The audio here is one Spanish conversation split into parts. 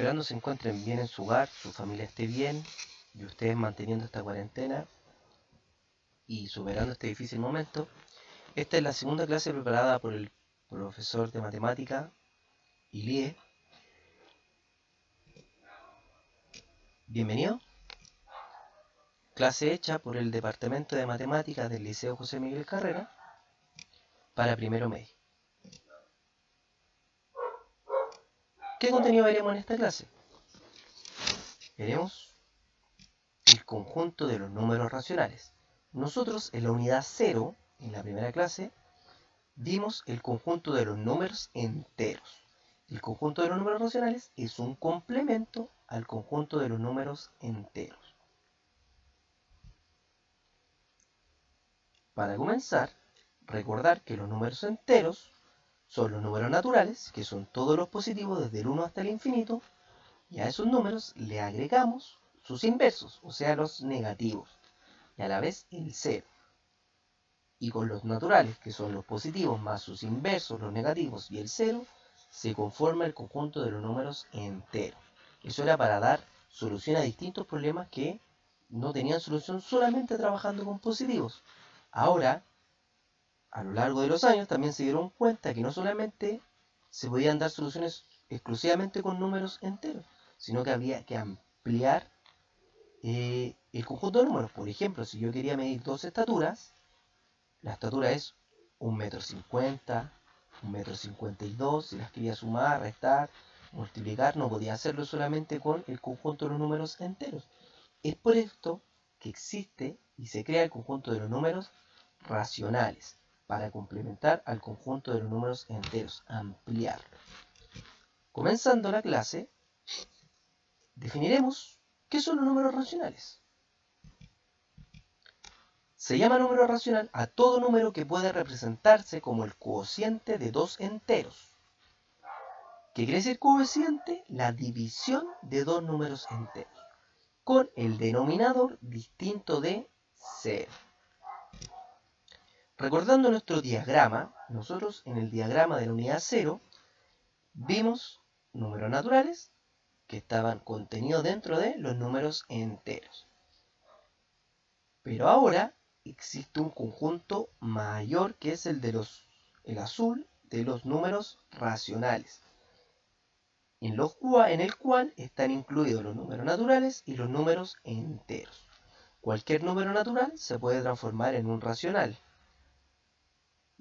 esperando se encuentren bien en su hogar, su familia esté bien y ustedes manteniendo esta cuarentena y superando este difícil momento. Esta es la segunda clase preparada por el profesor de matemática, Ilie. Bienvenido. Clase hecha por el Departamento de Matemáticas del Liceo José Miguel Carrera para primero medio. ¿Qué contenido veremos en esta clase? Veremos el conjunto de los números racionales. Nosotros en la unidad 0, en la primera clase, vimos el conjunto de los números enteros. El conjunto de los números racionales es un complemento al conjunto de los números enteros. Para comenzar, recordar que los números enteros son los números naturales, que son todos los positivos desde el 1 hasta el infinito, y a esos números le agregamos sus inversos, o sea, los negativos, y a la vez el 0. Y con los naturales, que son los positivos más sus inversos, los negativos y el 0, se conforma el conjunto de los números enteros. Eso era para dar solución a distintos problemas que no tenían solución solamente trabajando con positivos. Ahora, a lo largo de los años, también se dieron cuenta que no solamente se podían dar soluciones exclusivamente con números enteros, sino que había que ampliar el conjunto de números. Por ejemplo, si yo quería medir dos estaturas, la estatura es 1,50 m, 1,52 m. Si las quería sumar, restar, multiplicar, no podía hacerlo solamente con el conjunto de los números enteros. Es por esto que existe y se crea el conjunto de los números racionales, para complementar al conjunto de los números enteros, ampliarlo. Comenzando la clase, definiremos qué son los números racionales. Se llama número racional a todo número que puede representarse como el cociente de dos enteros. ¿Qué quiere decir cociente? La división de dos números enteros, con el denominador distinto de 0. Recordando nuestro diagrama, nosotros en el diagrama de la unidad 0 vimos números naturales que estaban contenidos dentro de los números enteros. Pero ahora existe un conjunto mayor que es el azul de los números racionales, en el cual están incluidos los números naturales y los números enteros. Cualquier número natural se puede transformar en un racional.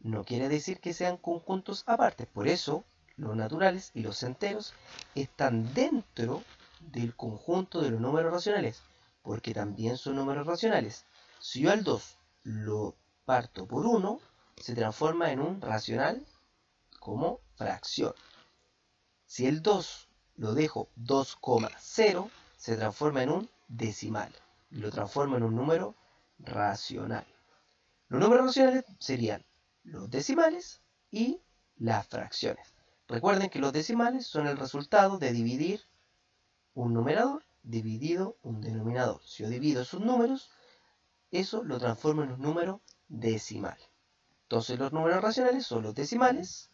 No quiere decir que sean conjuntos aparte, por eso los naturales y los enteros están dentro del conjunto de los números racionales, porque también son números racionales. Si yo al 2 lo parto por 1, se transforma en un racional como fracción. Si el 2 lo dejo 2,0, se transforma en un decimal y lo transforma en un número racional. Los números racionales serían los decimales y las fracciones. Recuerden que los decimales son el resultado de dividir un numerador dividido un denominador. Si yo divido esos números, eso lo transformo en un número decimal. Entonces los números racionales son los decimales,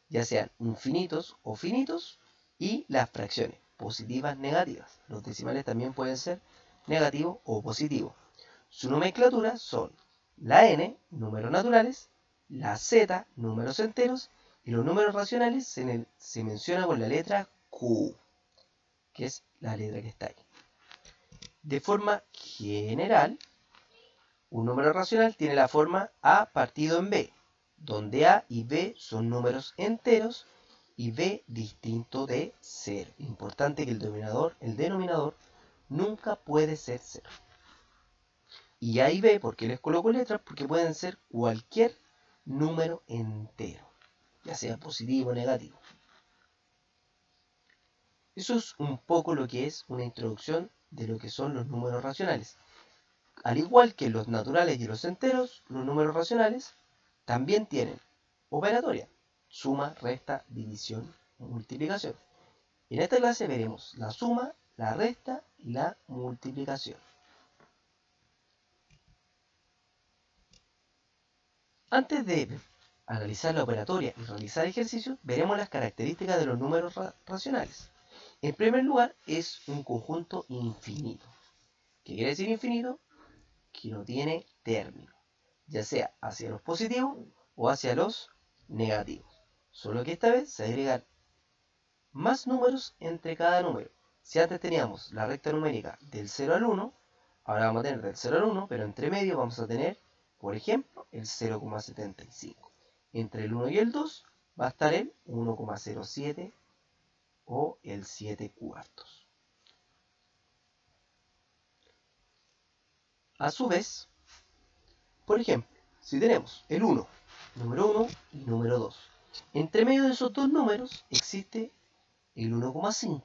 ya sean infinitos o finitos, y las fracciones, positivas, negativas. Los decimales también pueden ser negativos o positivos. Su nomenclatura son la n, números naturales, la z, números enteros, y los números racionales se menciona con la letra Q, que es la letra que está ahí. De forma general, un número racional tiene la forma a partido en b, donde a y b son números enteros y b distinto de 0. Importante que el denominador nunca puede ser 0. Y a y b, ¿por qué les coloco letras? Porque pueden ser cualquier número entero, ya sea positivo o negativo. Eso es un poco lo que es una introducción de lo que son los números racionales. Al igual que los naturales y los enteros, los números racionales también tienen operatoria: suma, resta, división, multiplicación. En esta clase veremos la suma, la resta y la multiplicación. Antes de analizar la operatoria y realizar ejercicios, veremos las características de los números racionales. En primer lugar, es un conjunto infinito. ¿Qué quiere decir infinito? Que no tiene término, ya sea hacia los positivos o hacia los negativos. Solo que esta vez se agregan más números entre cada número. Si antes teníamos la recta numérica del 0 al 1, ahora vamos a tener del 0 al 1, pero entre medio vamos a tener, por ejemplo, el 0,75. Entre el 1 y el 2 va a estar el 1,07 o el 7 cuartos. A su vez, por ejemplo, si tenemos el 1, número 1 y número 2, entre medio de esos dos números existe el 1,5.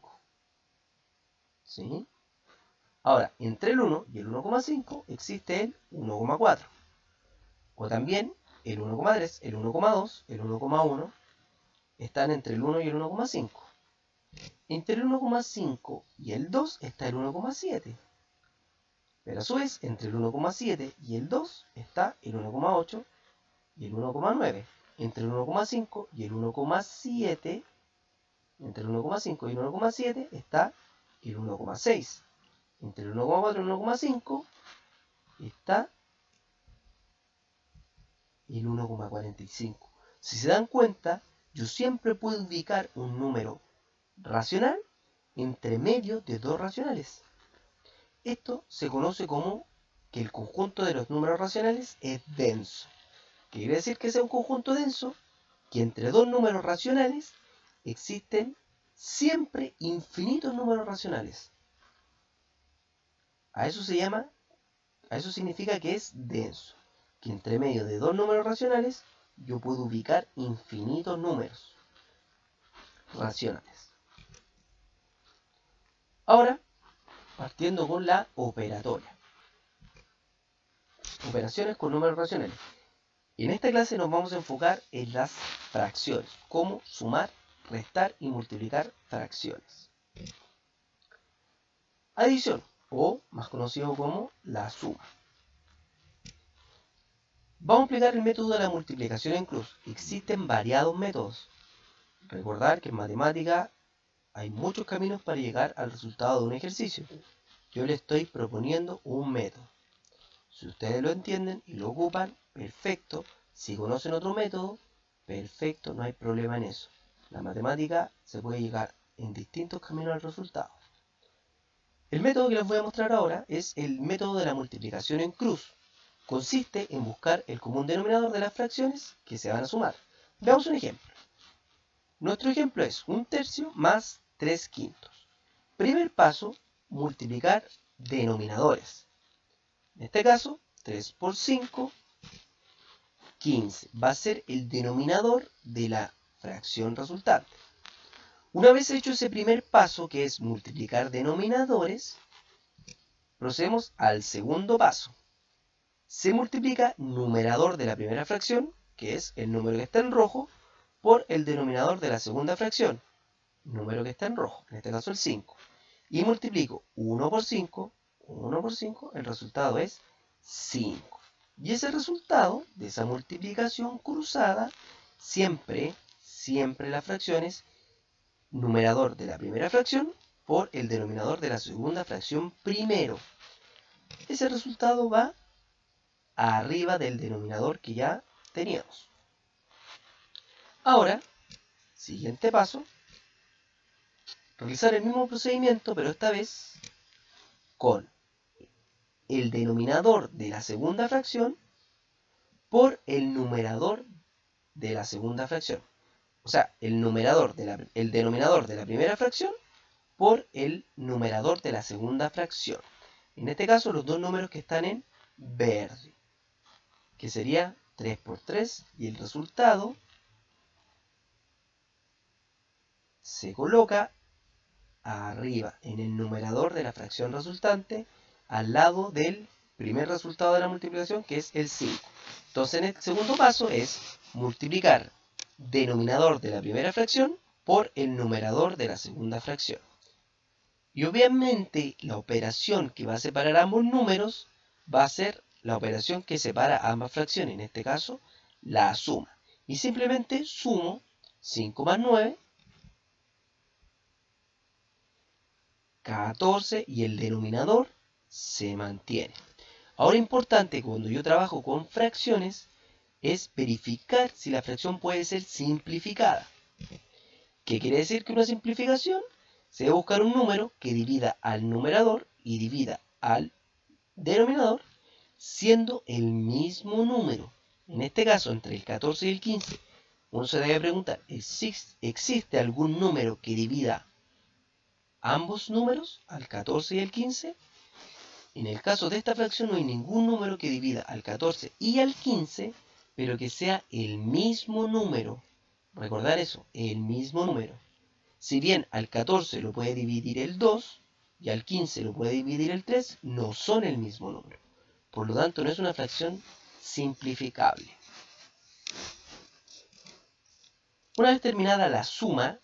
¿Sí? Ahora, entre el 1 y el 1,5 existe el 1,4. O también el 1,3, el 1,2, el 1,1 están entre el 1 y el 1,5. Entre el 1,5 y el 2 está el 1,7. Pero a su vez, entre el 1,7 y el 2 está el 1,8 y el 1,9. Entre el 1,5 y el 1,7, entre el 1,5 y el 1,7 está el 1,6. Entre el 1,4 y el 1,5 está el 1,45. Si se dan cuenta, yo siempre puedo ubicar un número racional entre medio de dos racionales. Esto se conoce como que el conjunto de los números racionales es denso. ¿Qué quiere decir que sea un conjunto denso? Que entre dos números racionales existen siempre infinitos números racionales. A eso significa que es denso. Que entre medio de dos números racionales yo puedo ubicar infinitos números racionales. Ahora, partiendo con la operatoria. Operaciones con números racionales. En esta clase nos vamos a enfocar en las fracciones, cómo sumar, restar y multiplicar fracciones. Adición, o más conocido como la suma. Vamos a aplicar el método de la multiplicación en cruz. Existen variados métodos. Recordar que en matemática hay muchos caminos para llegar al resultado de un ejercicio. Yo les estoy proponiendo un método. Si ustedes lo entienden y lo ocupan, perfecto. Si conocen otro método, perfecto, no hay problema en eso. La matemática se puede llegar en distintos caminos al resultado. El método que les voy a mostrar ahora es el método de la multiplicación en cruz. Consiste en buscar el común denominador de las fracciones que se van a sumar. Veamos un ejemplo. Nuestro ejemplo es 1/3 más 3/5. Primer paso, multiplicar denominadores. En este caso, 3 por 5, 15. Va a ser el denominador de la fracción resultante. Una vez hecho ese primer paso, que es multiplicar denominadores, procedemos al segundo paso. Se multiplica numerador de la primera fracción, que es el número que está en rojo, por el denominador de la segunda fracción, número que está en rojo, en este caso el 5. Y multiplico 1 por 5, el resultado es 5. Y ese resultado de esa multiplicación cruzada, siempre la fracción es numerador de la primera fracción por el denominador de la segunda fracción primero. Ese resultado va arriba del denominador que ya teníamos. Ahora, siguiente paso, realizar el mismo procedimiento, pero esta vez con el denominador de la segunda fracción por el numerador de la segunda fracción. O sea, el denominador de la primera fracción por el numerador de la segunda fracción. En este caso, los dos números que están en verde, que sería 3 por 3, y el resultado se coloca arriba, en el numerador de la fracción resultante, al lado del primer resultado de la multiplicación, que es el 5. Entonces, en el segundo paso es multiplicar denominador de la primera fracción por el numerador de la segunda fracción. Y obviamente la operación que va a separar ambos números va a ser la operación que separa ambas fracciones, en este caso la suma. Y simplemente sumo 5 más 9 14 y el denominador se mantiene. Ahora importante cuando yo trabajo con fracciones es verificar si la fracción puede ser simplificada. ¿Qué quiere decir que una simplificación? Se debe buscar un número que divida al numerador y divida al denominador siendo el mismo número. En este caso, entre el 14 y el 15, uno se debe preguntar, ¿existe algún número que divida ambos números, al 14 y al 15? En el caso de esta fracción no hay ningún número que divida al 14 y al 15, pero que sea el mismo número. Recordar eso, el mismo número. Si bien al 14 lo puede dividir el 2 y al 15 lo puede dividir el 3, no son el mismo número. Por lo tanto, no es una fracción simplificable. Una vez terminada la suma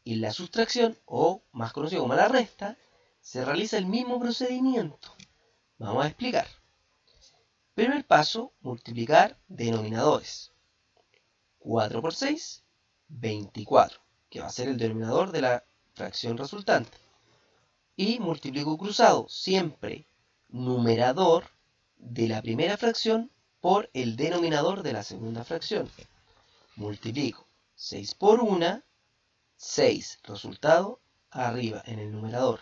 y la sustracción, o más conocido como la resta, se realiza el mismo procedimiento. Vamos a explicar. Primer paso, multiplicar denominadores. 4 por 6, 24, que va a ser el denominador de la fracción resultante. Y multiplico cruzado, siempre numerador de la primera fracción por el denominador de la segunda fracción. Multiplico 6 por 1, 6, resultado arriba en el numerador.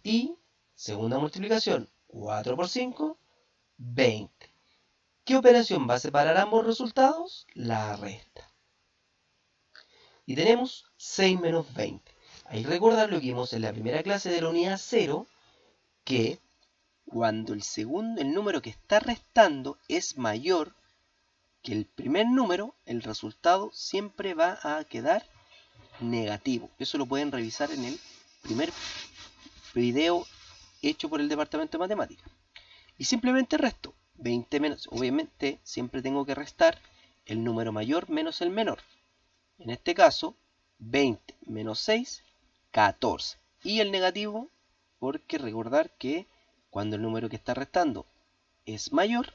Y segunda multiplicación, 4 por 5, 20. ¿Qué operación va a separar ambos resultados? La resta. Y tenemos 6 menos 20. Ahí recordar lo que vimos en la primera clase de la unidad 0, que cuando el número que está restando es mayor que el primer número, el resultado siempre va a quedar negativo. Eso lo pueden revisar en el primer video hecho por el departamento de matemáticas. Y simplemente resto 20 menos, obviamente siempre tengo que restar el número mayor menos el menor. En este caso, 20 menos 6, 14. Y el negativo, porque recordar que cuando el número que está restando es mayor,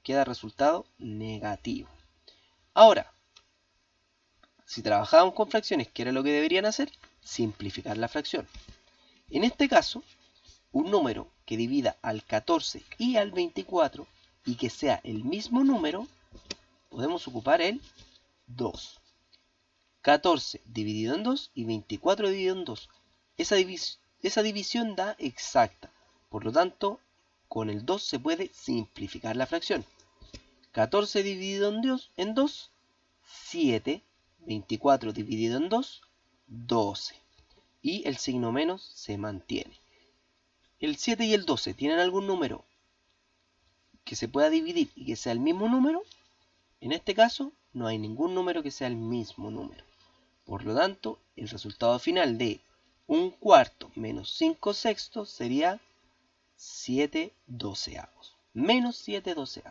queda resultado negativo. Ahora, si trabajamos con fracciones, ¿qué era lo que deberían hacer? Simplificar la fracción. En este caso, un número que divida al 14 y al 24 y que sea el mismo número, podemos ocupar el 2. 14 dividido en 2 y 24 dividido en 2. Esa división da exacta. Por lo tanto, con el 2 se puede simplificar la fracción. 14 dividido en 2, 7. 24 dividido en 2, 12. Y el signo menos se mantiene. ¿El 7 y el 12 tienen algún número que se pueda dividir y que sea el mismo número? En este caso, no hay ningún número que sea el mismo número. Por lo tanto, el resultado final de 1/4 menos 5/6 sería 7/12. Menos 7/12.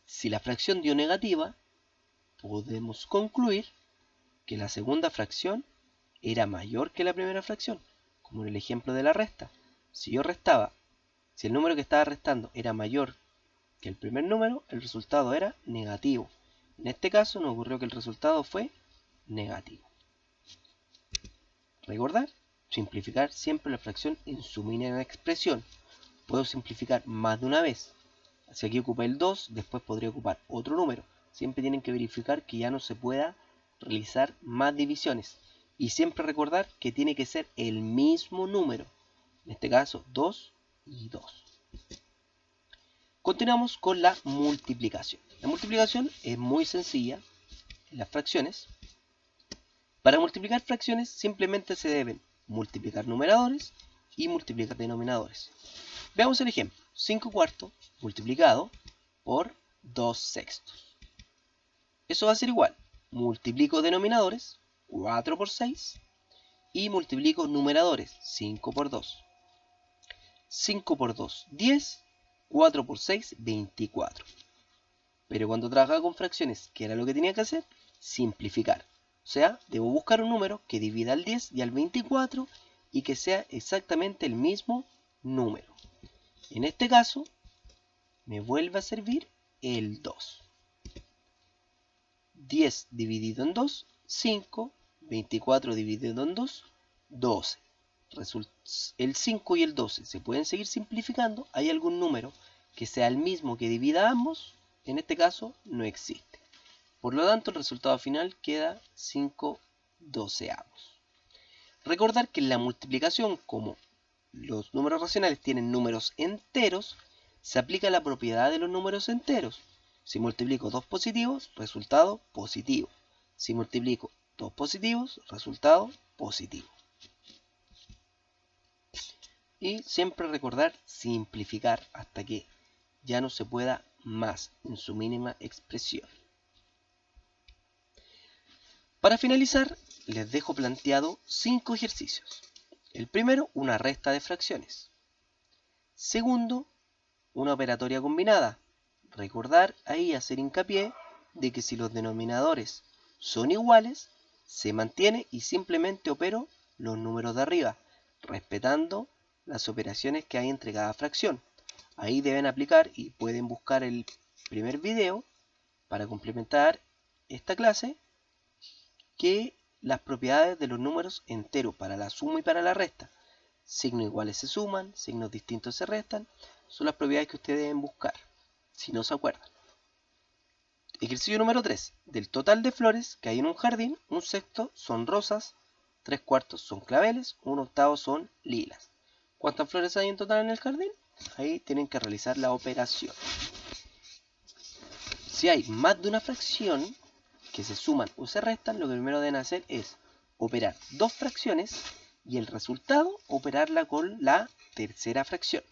Si la fracción dio negativa, podemos concluir que la segunda fracción era mayor que la primera fracción, como en el ejemplo de la resta. Si el número que estaba restando era mayor que el primer número, el resultado era negativo. En este caso nos ocurrió que el resultado fue negativo. Recordar, simplificar siempre la fracción en su mínima expresión. Puedo simplificar más de una vez. Si aquí ocupé el 2, después podría ocupar otro número. Siempre tienen que verificar que ya no se pueda realizar más divisiones. Y siempre recordar que tiene que ser el mismo número. En este caso, 2 y 2. Continuamos con la multiplicación. La multiplicación es muy sencilla en las fracciones. Para multiplicar fracciones simplemente se deben multiplicar numeradores y multiplicar denominadores. Veamos el ejemplo. 5/4 multiplicado por 2/6. Eso va a ser igual. Multiplico denominadores, 4 por 6, y multiplico numeradores, 5 por 2. 5 por 2, 10, 4 por 6, 24. Pero cuando trabajaba con fracciones, ¿qué era lo que tenía que hacer? Simplificar. O sea, debo buscar un número que divida al 10 y al 24 y que sea exactamente el mismo número. En este caso, me vuelve a servir el 2. 10 dividido en 2, 5. 24 dividido en 2, 12. El 5 y el 12 se pueden seguir simplificando. ¿Hay algún número que sea el mismo que divida ambos? En este caso no existe. Por lo tanto, el resultado final queda 5 doceavos. Recordar que en la multiplicación, como los números racionales tienen números enteros, se aplica la propiedad de los números enteros. Si multiplico 2 positivos, resultado positivo. Si multiplico 2 positivos, resultado positivo. Y siempre recordar simplificar hasta que ya no se pueda más en su mínima expresión. Para finalizar, les dejo planteado 5 ejercicios. El primero, una resta de fracciones. Segundo, una operatoria combinada. Recordar ahí hacer hincapié de que si los denominadores son iguales, se mantiene y simplemente opero los números de arriba, respetando las operaciones que hay entre cada fracción. Ahí deben aplicar y pueden buscar el primer video para complementar esta clase, que las propiedades de los números enteros para la suma y para la resta. Signos iguales se suman, signos distintos se restan. Son las propiedades que ustedes deben buscar, si no se acuerdan. Ejercicio número 3. Del total de flores que hay en un jardín, un sexto son rosas, 3/4 son claveles, 1/8 son lilas. ¿Cuántas flores hay en total en el jardín? Ahí tienen que realizar la operación. Si hay más de una fracción que se suman o se restan, lo que primero deben hacer es operar dos fracciones y el resultado operarla con la tercera fracción.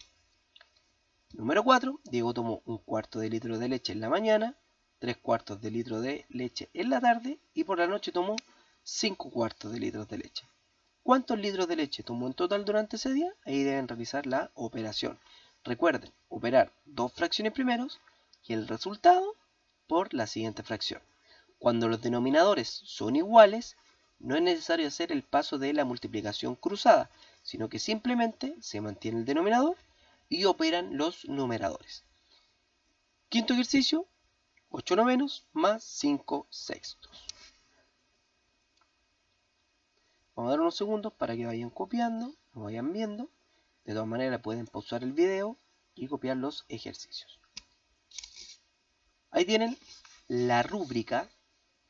Número 4. Diego tomó 1/4 de litro de leche en la mañana, 3/4 de litro de leche en la tarde y por la noche tomó 5/4 de litros de leche. ¿Cuántos litros de leche tomó en total durante ese día? Ahí deben realizar la operación. Recuerden, operar dos fracciones primeros y el resultado por la siguiente fracción. Cuando los denominadores son iguales, no es necesario hacer el paso de la multiplicación cruzada, sino que simplemente se mantiene el denominador y operan los numeradores. Quinto ejercicio, 8 novenos más 5 sextos. Vamos a dar unos segundos para que vayan copiando, lo vayan viendo. De todas maneras pueden pausar el video y copiar los ejercicios. Ahí tienen la rúbrica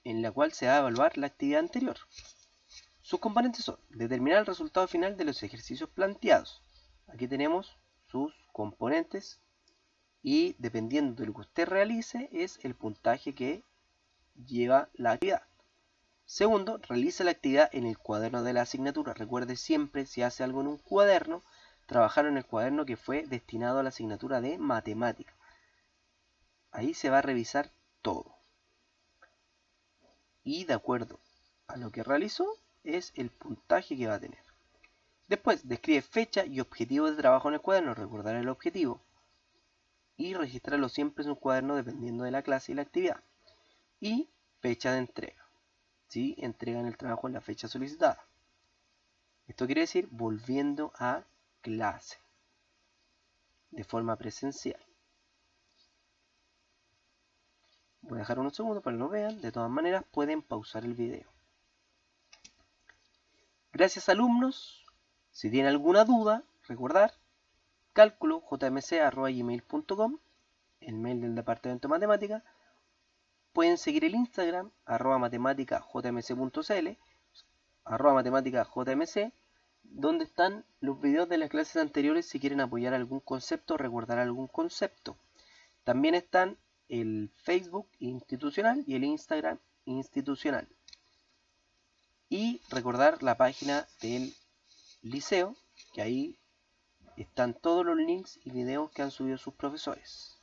en la cual se va a evaluar la actividad anterior. Sus componentes son determinar el resultado final de los ejercicios planteados. Aquí tenemos sus componentes y dependiendo de lo que usted realice es el puntaje que lleva la actividad. Segundo, realiza la actividad en el cuaderno de la asignatura. Recuerde siempre, si hace algo en un cuaderno, trabajar en el cuaderno que fue destinado a la asignatura de matemática. Ahí se va a revisar todo. Y de acuerdo a lo que realizó, es el puntaje que va a tener. Después, describe fecha y objetivo de trabajo en el cuaderno. Recordar el objetivo. Y registrarlo siempre en un cuaderno dependiendo de la clase y la actividad. Y fecha de entrega. Si entregan el trabajo en la fecha solicitada. Esto quiere decir volviendo a clase de forma presencial. Voy a dejar unos segundos para que lo vean. De todas maneras pueden pausar el video. Gracias alumnos. Si tienen alguna duda, recordar calculojmc@gmail.com, el mail del departamento de matemática. Pueden seguir el Instagram, @matemáticajmc.cl, @matemáticajmc, donde están los videos de las clases anteriores si quieren apoyar algún concepto, recordar algún concepto. También están el Facebook institucional y el Instagram institucional. Y recordar la página del liceo, que ahí están todos los links y videos que han subido sus profesores.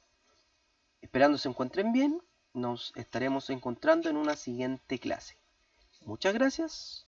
Esperando se encuentren bien. Nos estaremos encontrando en una siguiente clase. Muchas gracias.